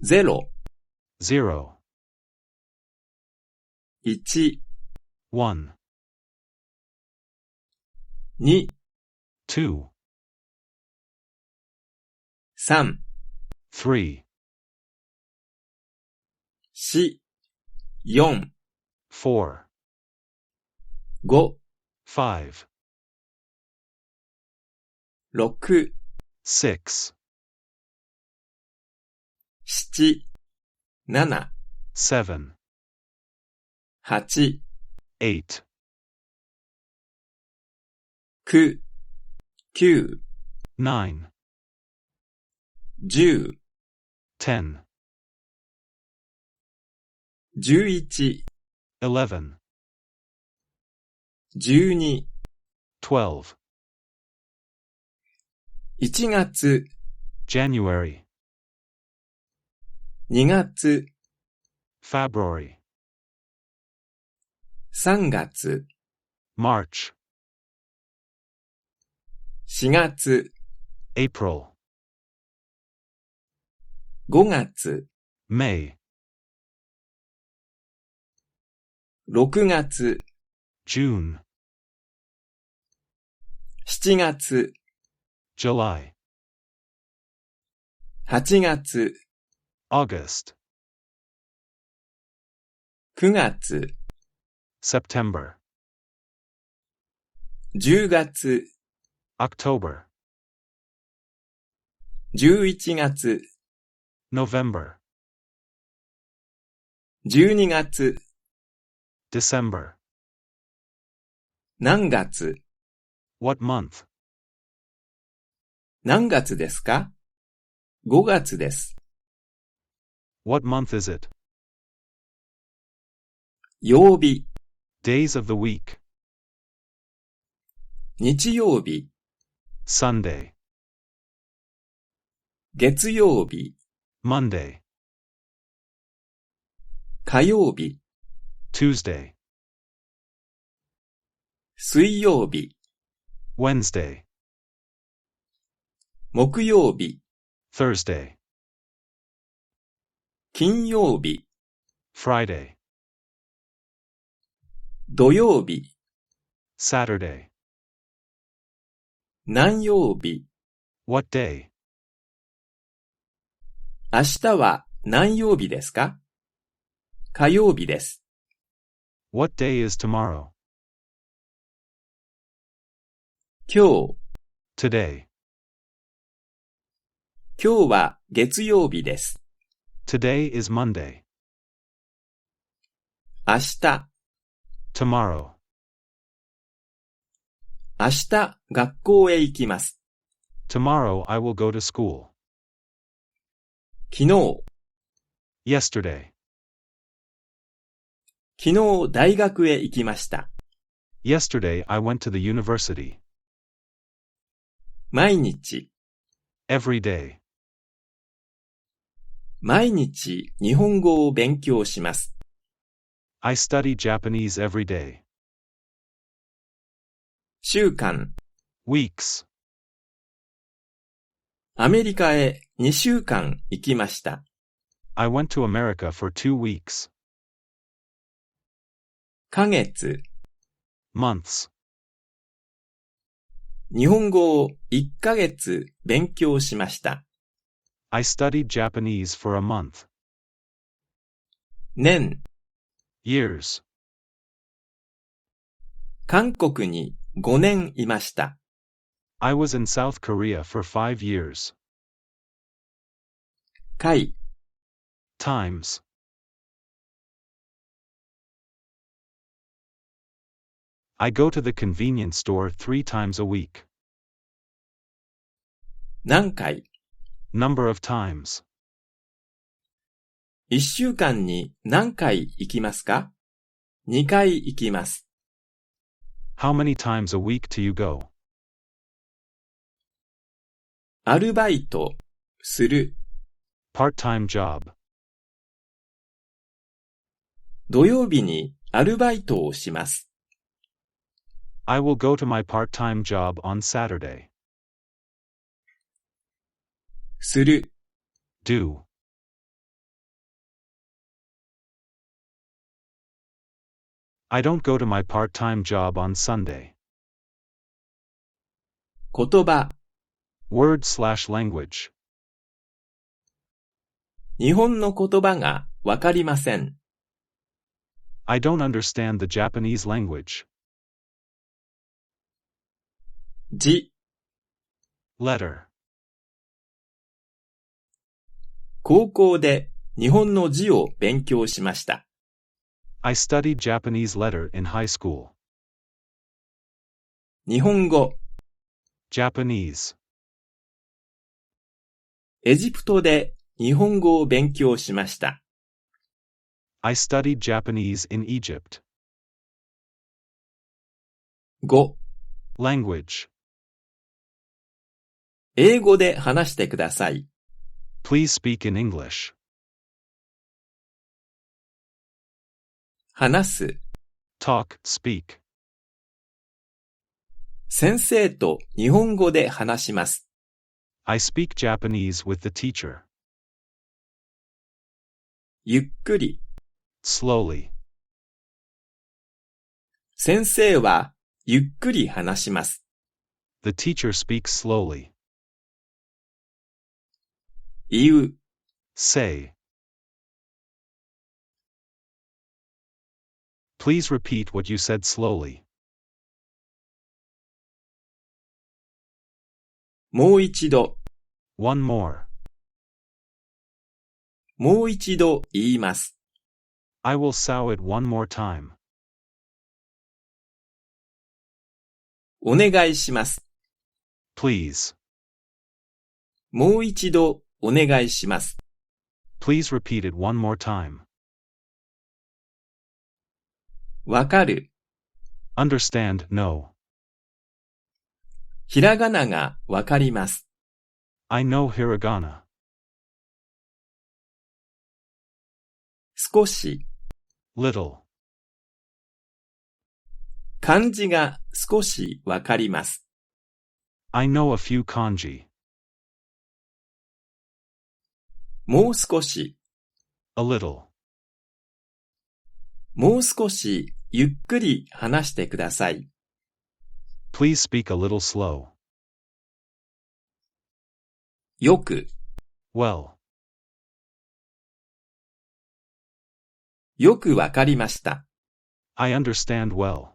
0、 0, 1、 1, 2、 2, 3、 3, 4、4、 4, 5、 5, 6、 6, 7、7、 7, 8、 8, 9、9、 9, 10、 10, 11、 11, 12、 12, 1月、 January, 2月、 February, 3月、 March, 4月、 April, 5月、 May, 6月、 June, 7月、 July, 8月、 August, 9月、 September, 10月、 October, 11月、 November, 12月、 December. 何月、 What month? 何月ですか ?5 月です。What month is it? 曜日、 Days of the week. 日曜日、 Sunday, 月曜日、 Monday, 火曜日、 Tuesday, 水曜日、 Wednesday, 木曜日、 Thursday, 金曜日、 Friday, 土曜日、 Saturday. 何曜日、 What day? 明日は何曜日ですか火曜日です。What day is tomorrow? 今日、 Today. 今日は月曜日です。Today is Monday. 明日、 Tomorrow. 明日学校へ行きます。Tomorrow I will go to school. 昨日、 Yesterday. 昨日大学へ行きました。Yesterday I went to the university. 毎日、 Every day. 毎日日本語を勉強します。I study Japanese every day. 週間、 Weeks. アメリカへ2週間行きました。I went to America for 2 weeks. ヶ月、 Months. 日本語を1ヶ月勉強しました。I studied Japanese for a month. 年、 Years. 韓国に5年いました。I was in South Korea for 5 years. 回、 Times. I go to the convenience store 3 times a week. 何回、 Number of times. 1週間に何回行きますか ?2 回行きます。How many times a week do you go? アルバイト、する。Part-time job. 土曜日にアルバイトをします。I will go to my part-time job on Saturday. する、 Do. I don't go to my part-time job on Sunday. 言葉、 Word/language. 日本の言葉がわかりません。I don't understand the Japanese language. 字、 Letter. 高校で日本の字を勉強しました。I studied Japanese letter in high school. 日本語、 Japanese. エジプトで日本語を勉強しました。I studied Japanese in Egypt. 語、 Language. 英語で話してください。 Please speak in English. 話す、 Talk, speak. 先生と日本語で話します。 I speak Japanese with the teacher. ゆっくり、 Slowly. 先生はゆっくり話します。 The teacher speaks slowly. 言う、 Say. Please repeat what you said slowly. もう一度、 One more. もう一度言います。 I will sow it one more time. お願いします。 Please. もう一度お願いします。 Please repeat it one more time. わかる、 Understand, know. ひらがながわかります。 I know hiragana. 少し、 Little. 漢字が少しわかります。 I know a few kanji. もう少し、 A little. もう少しゆっくり話してください。 Please speak a little slow. よく、 Well. よくわかりました。 I understand well.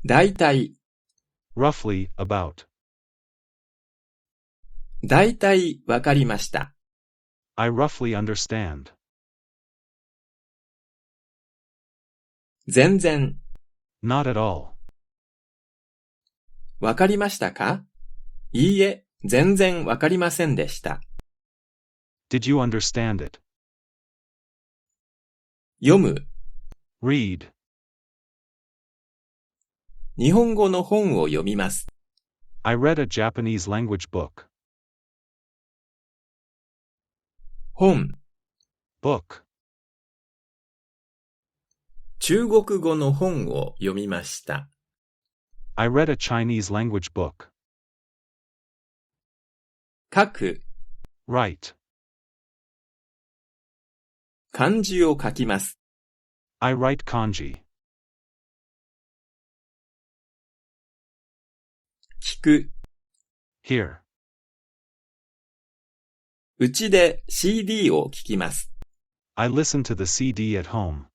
だいたい、 Roughly, about. だいたいわかりました。 I roughly understand. 全然、 Not at all. わかりましたか？いいえ、全然わかりませんでした。 Did you understand it? 読む、 Read. 日本語の本を読みます。 I read a Japanese language book. 本、 Book. 中国語の本を読みました。 I read a Chinese language book. 書く、 Write. 漢字を書きます。 I write kanji. 聞く、 Here. うちで CD を聞きます。 I listen to the CD at home.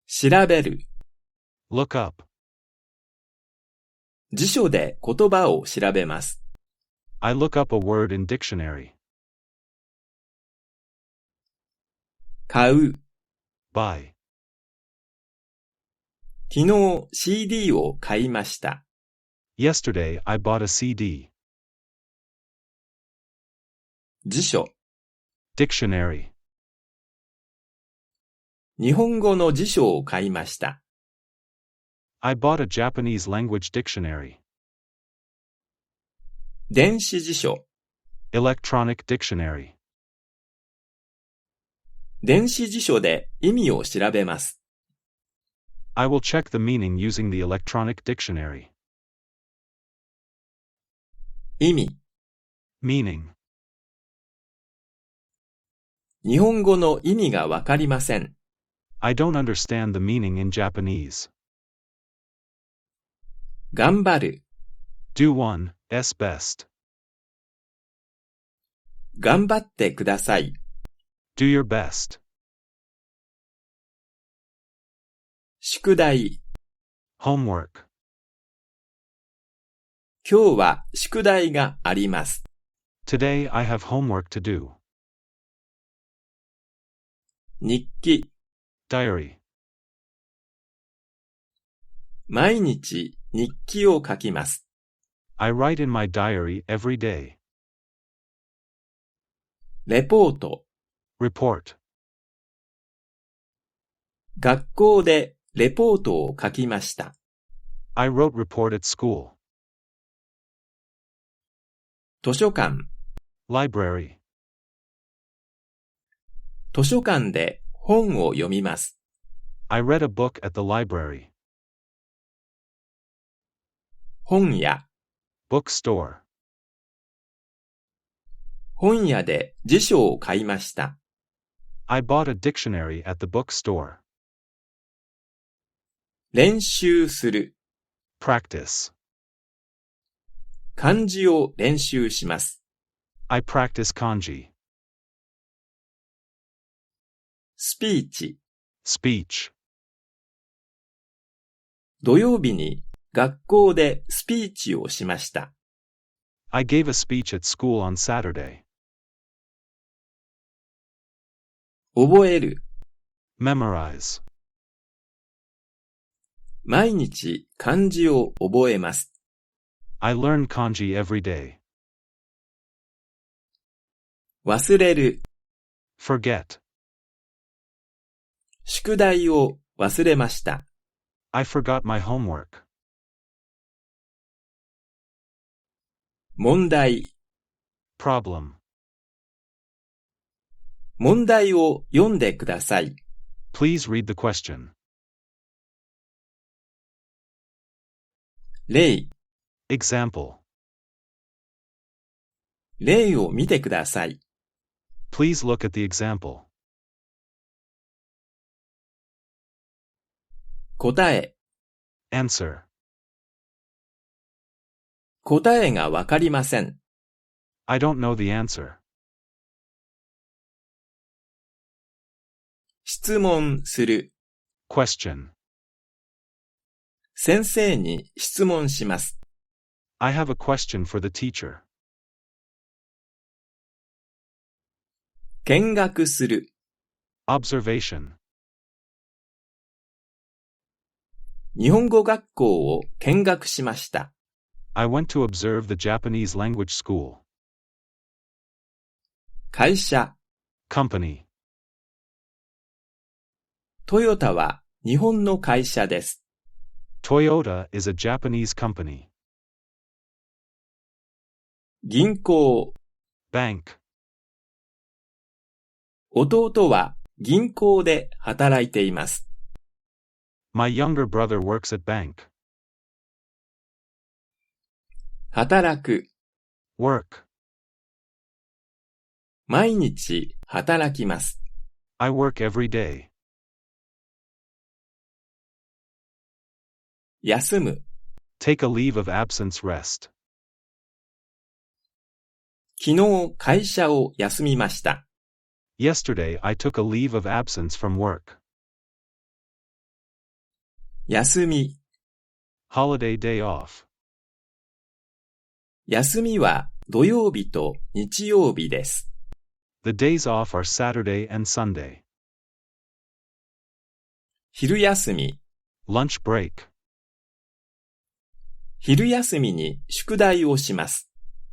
調べる、 Look up. 辞書で言葉を調べます。 I look up a word in dictionary. 買う、 Buy. 昨日 CD を買いました。 Yesterday I bought a CD. 辞書、 Dictionary. 日本語の辞書を買いました。 I bought a Japanese language dictionary. 電子辞書、 Electronic dictionary. 電子辞書で意味を調べます。 I will check the meaning using the electronic dictionary. 意味、 Meaning. 日本語の意味がわかりません。I don't understand the meaning in Japanese. 頑張る。Do one's best. 頑張ってください。Do your best. 宿題。Homework. 今日は宿題があります。Today I have homework to do. 日記。Diary. 毎日日記を書きます。I write in my diary every day. レポート。Report. 学校でレポートを書きました。I wrote report at school. 図書館。Library. 図書館で本を読みます。I read a book at the library. 本屋。Bookstore. 本屋で辞書を買いました。I bought a dictionary at the bookstore. 練習する。Practice. 漢字を練習します。I practice kanji. スピーチ。Speech. 土曜日に学校でスピーチをしました。I gave a speech at school on Saturday. 覚える。Memorize. 毎日漢字を覚えます。I learn kanji every day. 忘れる。Forget. 宿題を忘れました。I forgot my homework. 問題。Problem. 問題を読んでください。Please read the question. 例。Example. 例を見てください。Please look at the example. 答え。Answer. 答えがわかりません。I don't know the answer. 質問する。Question. 先生に質問します。I have a question for the teacher. 見学する。Observation. 日本語学校を見学しました。I went to observe the Japanese language school. 会社。Company. トヨタは日本の会社です。Toyota is a Japanese company. 銀行。Bank. 弟は銀行で働いています。My younger brother works at bank. 働く。Work. 毎日働きます。I work every day. 休む。Take a leave of absence rest. 昨日会社を休みました。Yesterday I took a leave of absence from work. 休み。Holiday day off. 休みは土曜日と日曜日です。The days off are Saturday and Sunday. 昼休み。Lunch break. 昼休みに宿題をします。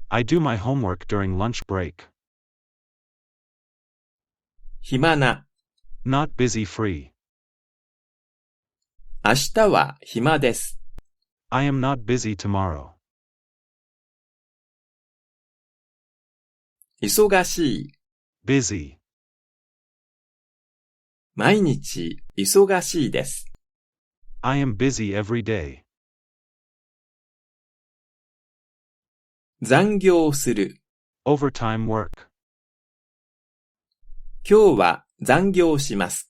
I do my homework during lunch break. 暇な。Not busy free. 明日は暇です。I am not busy tomorrow. 忙しい。Busy. 毎日忙しいです。I am busy every day. 残業する。Overtime work. 今日は残業します。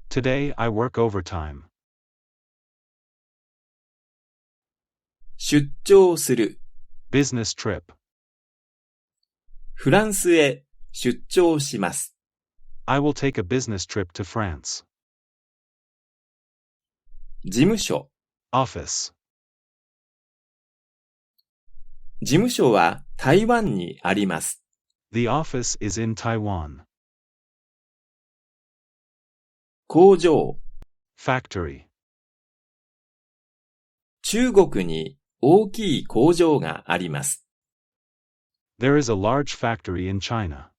Today I work overtime. 出張する。Business trip. フランスへ出張します。I will take a business trip to France. 事務所。Office. 事務所は台湾にあります。The office is in Taiwan. 工場。Factory. 中国に大きい工場があります。There is a large factory in China.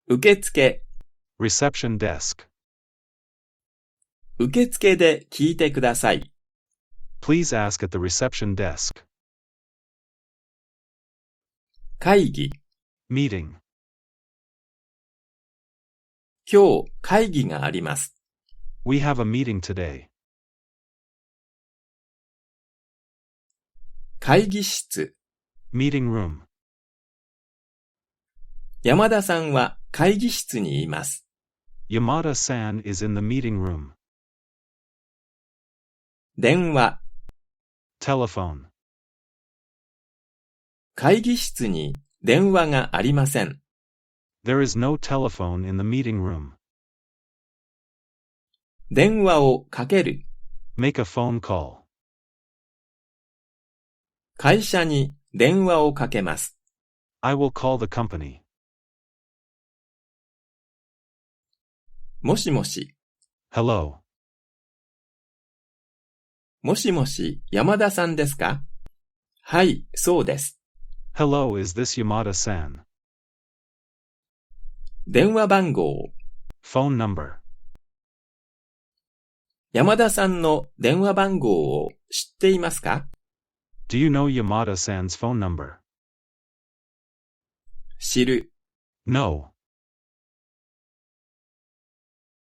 受付。Reception desk. 受付で聞いてください。Please ask at the reception desk. 会議。Meeting. 今日会議があります。We have a meeting today. 会議室。Meeting room. 山田さんは会議室にいます。Yamada-san is in the meeting room. 電話。Telephone. 会議室に電話がありません。There is no telephone in the meeting room. 電話をかける。Make a phone call. 会社に電話をかけます。I will call the company. もしもし。Hello. もしもし、山田さんですか？はい、そうです。Hello, is this Yamada-san? 電話番号。Phone number. 山田さんの電話番号を知っていますか？ Do you know Yamada-san's phone number? 知る。No.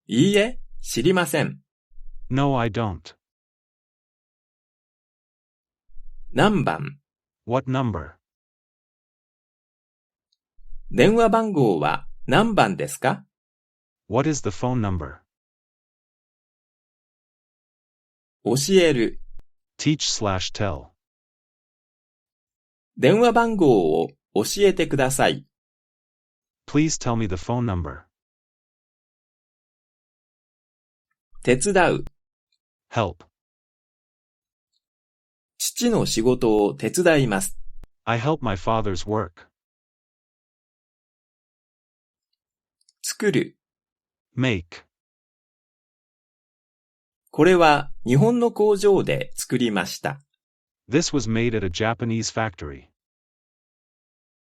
いいえ、知りません。No, I don't. 何番？ What number? 電話番号は何番ですか？ What is the phone number? 教える。Teach/tell. 電話番号を教えてください。Please tell me the phone number. 手伝う。Help. 父の仕事を手伝います。I help my father's work. 作る。Make. これは日本の工場で作りました。This was made at a Japanese factory.